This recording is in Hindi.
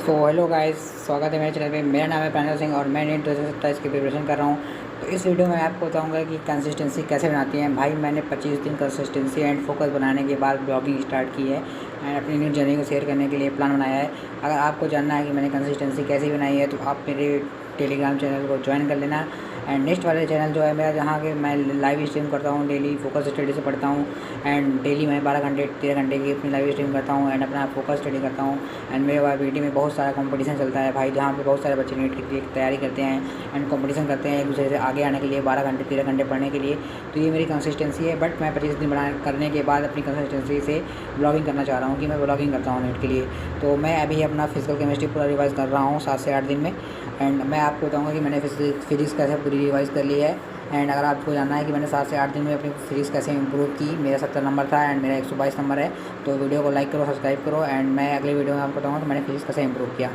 सो हेलो गाइस, स्वागत है मेरे चैनल पे। मेरा नाम है प्रांजल सिंह और मैं नीट 2027 की प्रिपरेशन कर रहा हूँ। तो इस वीडियो में मैं आपको बताऊँगा कि कंसिस्टेंसी कैसे बनाती है। भाई मैंने 25 दिन कंसिस्टेंसी एंड फोकस बनाने के बाद ब्लॉगिंग स्टार्ट की है एंड अपनी न्यू जर्नी को शेयर करने के लिए प्लान बनाया है। अगर आपको जानना है कि मैंने कंसिस्टेंसी कैसे बनाई है तो आप मेरे टेलीग्राम चैनल को ज्वाइन कर लेना। एंड नेक्स्ट वाले चैनल जो है मेरा, जहाँ के मैं लाइव स्ट्रीम करता हूँ, डेली फोकस स्टडी से पढ़ता हूँ एंड डेली मैं 12 घंटे 13 घंटे की अपनी लाइव स्ट्रीम करता हूँ एंड अपना फोकस स्टडी करता हूँ। एंड मेरे वाईपीटी में बहुत सारा कंपटीशन चलता है भाई, जहाँ पे बहुत सारे बच्चे नीट की तैयारी करते हैं एंड कंपटीशन करते हैं एक दूसरे से आगे आने के लिए, 12 घंटे 13 घंटे पढ़ने के लिए। तो ये मेरी कंसिस्टेंसी है। बट मैं 25 दिन करने के बाद अपनी कंसिस्टेंसी से ब्लॉगिंग करना चाह रहा हूँ कि मैं ब्लॉगिंग करता हूँ नीट के लिए। तो मैं अभी अपना फिजिकल केमिस्ट्री पूरा रिवाइज़ कर रहा हूँ 7 से 8 दिन में। एंड मैं आपको बताऊँगा कि मैंने फिजिक्स कैसे पूरी रिवाइज़ कर ली है। एंड अगर आपको जानना है कि मैंने 7 से 8 दिन में अपनी फिजिक्स कैसे इंप्रूव की, मेरा 70 नंबर था एंड मेरा 122 नंबर है। तो वीडियो को लाइक करो, सब्सक्राइब करो एंड मैं अगले वीडियो में आपको बताऊँगा कि मैंने फिजिक्स कैसे इंप्रूव किया।